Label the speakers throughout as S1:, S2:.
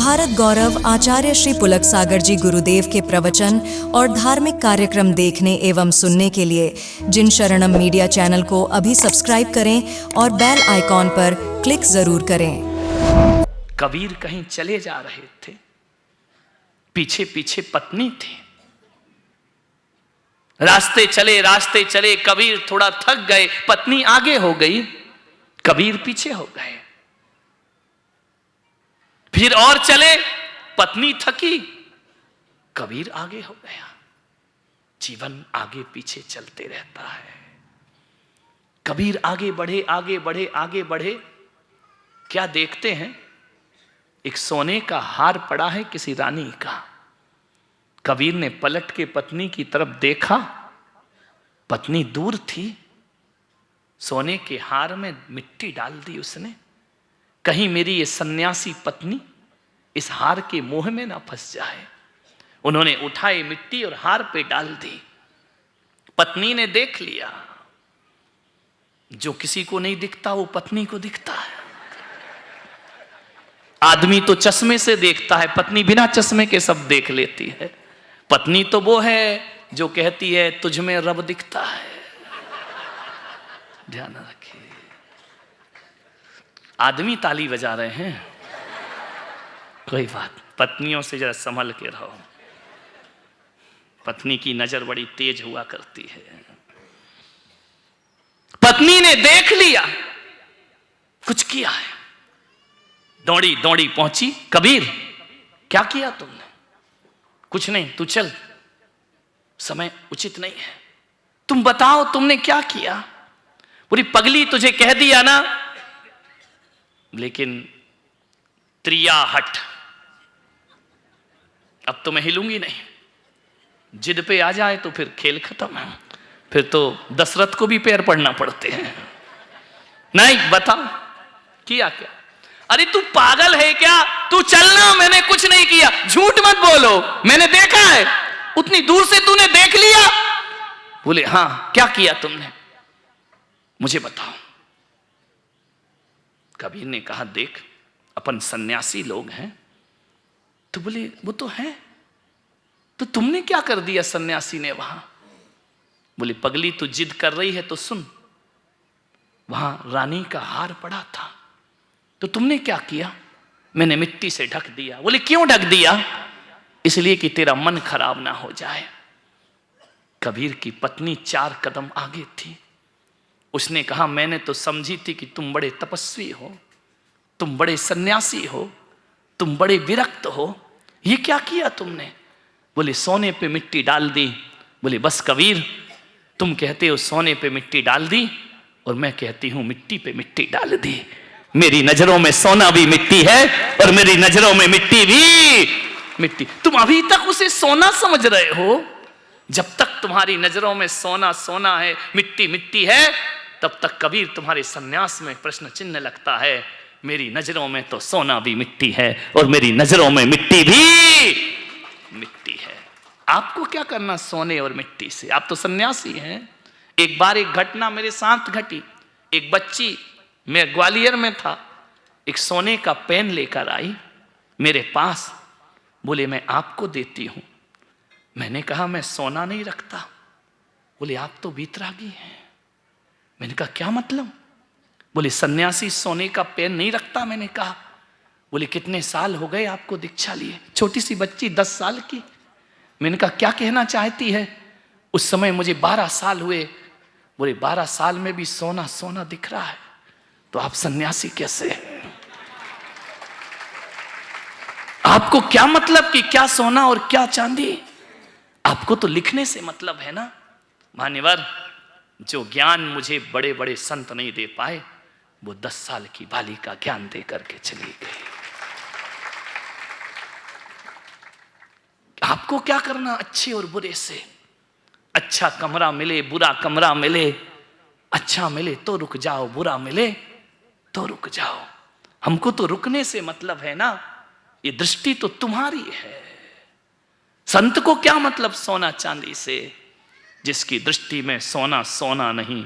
S1: भारत गौरव आचार्य श्री पुलक सागर जी गुरुदेव के प्रवचन और धार्मिक कार्यक्रम देखने एवं सुनने के लिए जिन शरणम मीडिया चैनल को अभी सब्सक्राइब करें और बेल आइकॉन पर क्लिक जरूर करें।
S2: कबीर कहीं चले जा रहे थे, पीछे पीछे पत्नी थी। रास्ते चले कबीर थोड़ा थक गए, पत्नी आगे हो गई, कबीर पीछे हो गए। फिर और चले, पत्नी थकी, कबीर आगे हो गया। जीवन आगे पीछे चलते रहता है। कबीर आगे बढ़े, क्या देखते हैं? एक सोने का हार पड़ा है किसी रानी का। कबीर ने पलट के पत्नी की तरफ देखा, पत्नी दूर थी। सोने के हार में मिट्टी डाल दी उसने, कहीं मेरी ये सन्यासी पत्नी इस हार के मोह में ना फंस जाए। उन्होंने उठाई मिट्टी और हार पे डाल दी। पत्नी ने देख लिया, जो किसी को नहीं दिखता वो पत्नी को दिखता है। आदमी तो चश्मे से देखता है, पत्नी बिना चश्मे के सब देख लेती है। पत्नी तो वो है जो कहती है तुझ में रब दिखता है। ध्यान रखिए। आदमी ताली बजा रहे हैं, कोई बात, पत्नियों से जरा संभल के रहो। पत्नी की नजर बड़ी तेज हुआ करती है। पत्नी ने देख लिया, कुछ किया है, दौड़ी दौड़ी पहुंची। कबीर, क्या किया तुमने? कुछ नहीं, तू चल, समय उचित नहीं है। तुम बताओ तुमने क्या किया? पूरी पगली, तुझे कह दिया ना, लेकिन त्रिया हट, अब तो मैं हिलूंगी नहीं। जिद पे आ जाए तो फिर खेल खत्म है, फिर तो दशरथ को भी पैर पड़ना पड़ते हैं। नहीं, बता किया क्या? अरे तू पागल है क्या? तू चलना, मैंने कुछ नहीं किया। झूठ मत बोलो, मैंने देखा है। उतनी दूर से तूने देख लिया? बोले हां, क्या किया तुमने, मुझे बताओ। कबीर ने कहा, देख अपन सन्यासी लोग हैं। तो बोले वो तो है, तो तुमने क्या कर दिया सन्यासी ने वहां? बोले पगली, तू जिद कर रही है तो सुन, वहां रानी का हार पड़ा था, तो तुमने क्या किया? मैंने मिट्टी से ढक दिया। बोले क्यों ढक दिया? इसलिए कि तेरा मन खराब ना हो जाए। कबीर की पत्नी 4 कदम आगे थी। उसने कहा, मैंने तो समझी थी कि तुम बड़े तपस्वी हो, तुम बड़े सन्यासी हो, तुम बड़े विरक्त हो, ये क्या किया तुमने? बोले सोने पे मिट्टी डाल दी। बोले बस कबीर, तुम कहते हो सोने पे मिट्टी डाल दी, और मैं कहती हूं मिट्टी पे मिट्टी डाल दी। मेरी नजरों में सोना भी मिट्टी है और मेरी नजरों में मिट्टी भी मिट्टी। तुम अभी तक उसे सोना समझ रहे हो। जब तक तुम्हारी नजरों में सोना सोना है, मिट्टी मिट्टी है, तब तक कबीर तुम्हारे सन्यास में प्रश्न चिन्ह लगता है। मेरी नजरों में तो सोना भी मिट्टी है और मेरी नजरों में मिट्टी भी मिट्टी है। आपको क्या करना सोने और मिट्टी से? आप तो सन्यासी हैं। एक बार एक घटना मेरे साथ घटी। एक बच्ची, मैं ग्वालियर में था, एक सोने का पेन लेकर आई मेरे पास। बोले मैं आपको देती हूं। मैंने कहा मैं सोना नहीं रखता। बोले आप तो वीतरागी हैं। मैंने कहा क्या मतलब? बोले सन्यासी सोने का पेन नहीं रखता। मैंने कहा, बोले कितने साल हो गए आपको दीक्षा लिए? छोटी सी बच्ची 10 साल की। मैंने कहा क्या कहना चाहती है? उस समय मुझे 12 साल हुए। बोले 12 साल में भी सोना सोना दिख रहा है, तो आप सन्यासी कैसे हैं? आपको क्या मतलब कि क्या सोना और क्या चांदी? आपको तो लिखने से मतलब है ना। मान्यवर, जो ज्ञान मुझे बड़े बड़े संत नहीं दे पाए, वो 10 साल की बालिका ज्ञान दे करके चली गई। आपको क्या करना अच्छे और बुरे से? अच्छा कमरा मिले, बुरा कमरा मिले, अच्छा मिले तो रुक जाओ, बुरा मिले तो रुक जाओ। हमको तो रुकने से मतलब है ना। ये दृष्टि तो तुम्हारी है। संत को क्या मतलब सोना चांदी से? जिसकी दृष्टि में सोना सोना नहीं,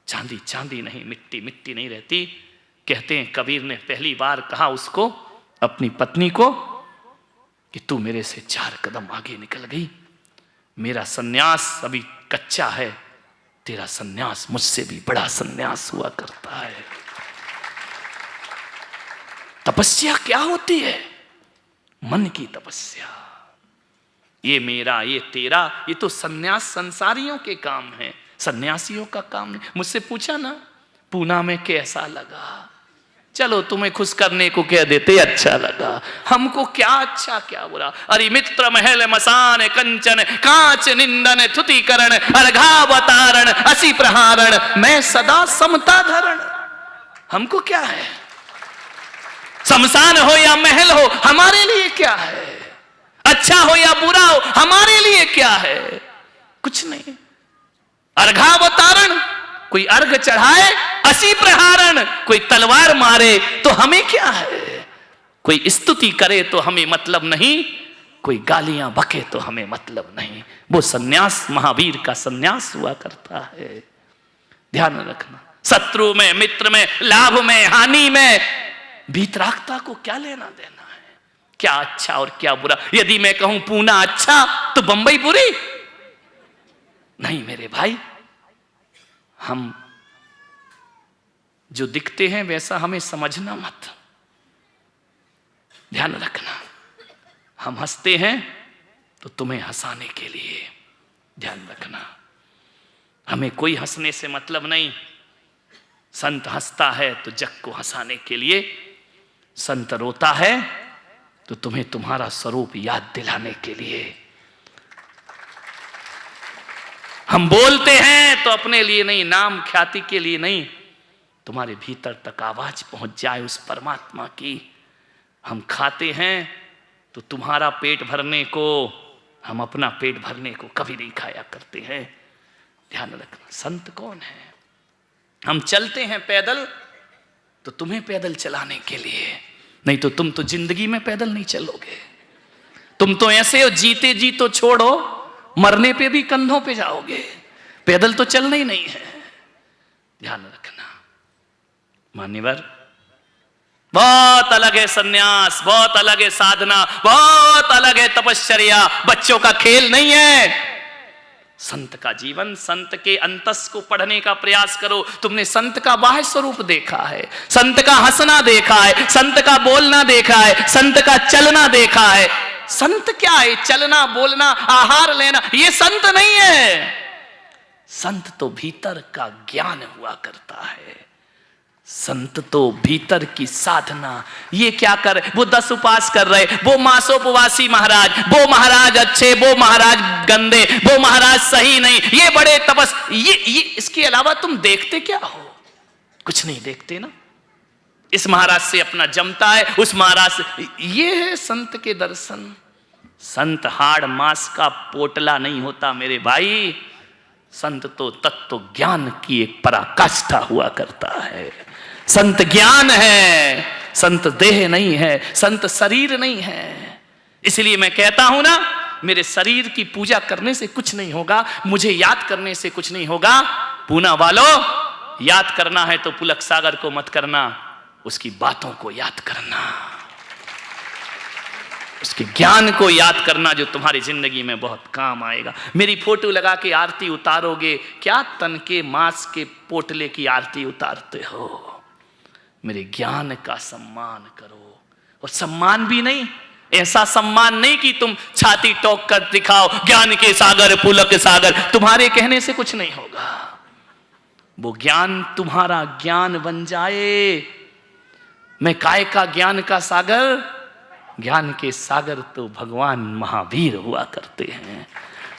S2: चांदी चांदी नहीं, मिट्टी मिट्टी नहीं रहती। कहते हैं कबीर ने पहली बार कहा उसको, अपनी पत्नी को, कि तू मेरे से 4 कदम आगे निकल गई। मेरा सन्यास अभी कच्चा है, तेरा सन्यास मुझसे भी बड़ा सन्यास हुआ करता है। तपस्या क्या होती है? मन की तपस्या। ये मेरा, ये तेरा, ये तो सन्यास संसारियों के काम है, सन्यासियों का काम नहीं। मुझसे पूछा ना पूना में कैसा लगा, चलो तुम्हें खुश करने को कह देते अच्छा लगा, हमको क्या अच्छा क्या बुरा। अरे मित्र महल मसान कंचन कांच निंदन थुतिकरण अर्घावतारण असी प्रहारण मैं सदा समता धरण। हमको क्या है, शमशान हो या महल हो हमारे लिए क्या है, अच्छा हो या बुरा हो हमारे लिए क्या है, कुछ नहीं। अर्घावतारण, कोई अर्घ चढ़ाए, असी प्रहारण, कोई तलवार मारे तो हमें क्या है, कोई स्तुति करे तो हमें मतलब नहीं, कोई गालियां बके तो हमें मतलब नहीं। वो सन्यास महावीर का सन्यास हुआ करता है। ध्यान रखना, शत्रु में, मित्र में, लाभ में, हानि में वीतरागता को क्या लेना देना है, क्या अच्छा और क्या बुरा। यदि मैं कहूं पूना अच्छा तो बंबई बुरी नहीं मेरे भाई। हम जो दिखते हैं वैसा हमें समझना मत, ध्यान रखना। हम हंसते हैं तो तुम्हें हंसाने के लिए, ध्यान रखना। हमें कोई हंसने से मतलब नहीं। संत हंसता है तो जग को हंसाने के लिए, संत रोता है तो तुम्हें तुम्हारा स्वरूप याद दिलाने के लिए। हम बोलते हैं तो अपने लिए नहीं, नाम ख्याति के लिए नहीं, तुम्हारे भीतर तक आवाज पहुंच जाए उस परमात्मा की। हम खाते हैं तो तुम्हारा पेट भरने को, हम अपना पेट भरने को कभी नहीं खाया करते हैं। ध्यान रखना, संत कौन है। हम चलते हैं पैदल तो तुम्हें पैदल चलाने के लिए, नहीं तो तुम तो जिंदगी में पैदल नहीं चलोगे। तुम तो ऐसे हो, जीते जी तो छोड़ो, मरने पे भी कंधों पे जाओगे, पैदल तो चलना ही नहीं है। ध्यान रखना मान्यवर, बहुत अलग है सन्यास, बहुत अलग है साधना, बहुत अलग है तपश्चर्या। बच्चों का खेल नहीं है संत का जीवन। संत के अंतस को पढ़ने का प्रयास करो। तुमने संत का बाह्य स्वरूप देखा है, संत का हंसना देखा है, संत का बोलना देखा है, संत का चलना देखा है। संत क्या है? चलना, बोलना, आहार लेना, ये संत नहीं है। संत तो भीतर का ज्ञान हुआ करता है, संत तो भीतर की साधना। ये क्या कर, वो 10 उपवास कर रहे, वो मासोपवासी महाराज, वो महाराज अच्छे, वो महाराज गंदे, वो महाराज सही नहीं, ये बड़े तपस, ये इसके अलावा तुम देखते क्या हो? कुछ नहीं देखते ना। इस महाराज से अपना जमता है, उस महाराज से, ये है संत के दर्शन। संत हाड़ मांस का पोटला नहीं होता मेरे भाई। संत तो तत्व ज्ञान की एक पराकाष्ठा हुआ करता है। संत ज्ञान है, संत देह नहीं है, संत शरीर नहीं है। इसलिए मैं कहता हूं ना, मेरे शरीर की पूजा करने से कुछ नहीं होगा, मुझे याद करने से कुछ नहीं होगा। पूना वालों, याद करना है तो पुलक सागर को मत करना, उसकी बातों को याद करना, उसके ज्ञान को याद करना, जो तुम्हारी जिंदगी में बहुत काम आएगा। मेरी फोटो लगा के आरती उतारोगे, क्या तन के मांस के पोटले की आरती उतारते हो? मेरे ज्ञान का सम्मान करो। और सम्मान भी नहीं, ऐसा सम्मान नहीं कि तुम छाती टोक कर दिखाओ, ज्ञान के सागर पुलक सागर। तुम्हारे कहने से कुछ नहीं होगा, वो ज्ञान तुम्हारा ज्ञान बन जाए। मैं काय का ज्ञान का सागर? ज्ञान के सागर तो भगवान महावीर हुआ करते हैं।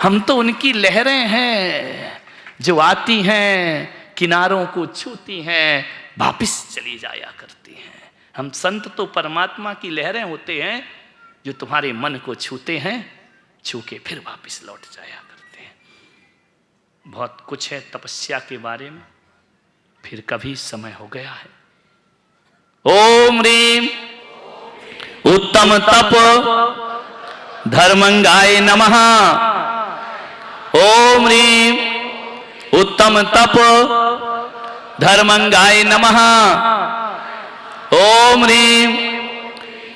S2: हम तो उनकी लहरें हैं जो आती हैं, किनारों को छूती हैं, वापिस चली जाया करती हैं। हम संत तो परमात्मा की लहरें होते हैं जो तुम्हारे मन को छूते हैं, छू के फिर वापिस लौट जाया करते हैं। बहुत कुछ है तपस्या के बारे में, फिर कभी समय हो गया है। ओम ह्रीम उत्तम तप धर्मंगाय नमः। ओम ह्रीम उत्तम तप धर्मंगाय नमः। ओम ह्रीम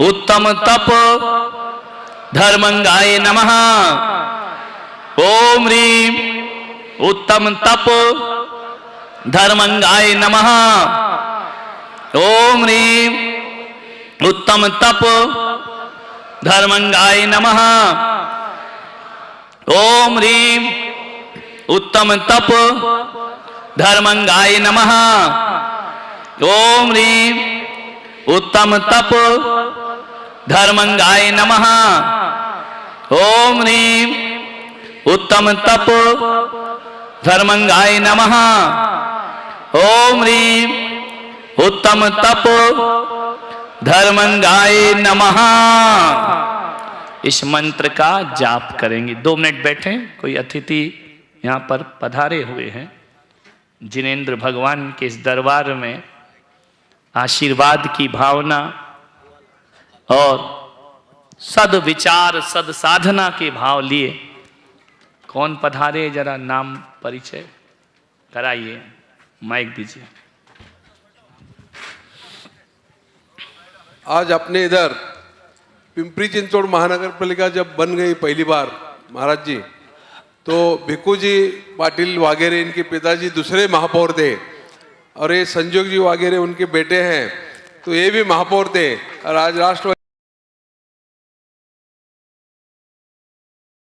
S2: उत्तम तप धर्मंगाय नमः। ओम ह्रीं उत्तम तप धर्मंगाय नमः। ओम ह्रीं उत्तम तप धर्मंगाय नमः। ओम ह्रीं उत्तम तप धर्मंगाय नमः। ओम ह्रीं उत्तम तप धर्मंगाय नमः। ओम ह्रीं उत्तम तप धर्मंगाय नमः। ओम ह्रीं उत्तम तप धर्मंगाय नमः। इस मंत्र का जाप करेंगे। 2 मिनट बैठे। कोई अतिथि यहाँ पर पधारे हुए हैं। जिनेंद्र भगवान के इस दरबार में आशीर्वाद की भावना और सद्विचार सद साधना के भाव लिए कौन पधारे, जरा नाम परिचय कराइए। माइक दीजिए।
S3: आज अपने इधर पिंपरी चिंचवड़ महानगर पालिका जब बन गई पहली बार महाराज जी, तो भिक्खू जी पाटिल वागेरे इनके पिताजी दूसरे महापौर थे और ये संजोग जी वागेरे उनके बेटे हैं, तो ये भी महापौर थे। और आज राष्ट्रवादी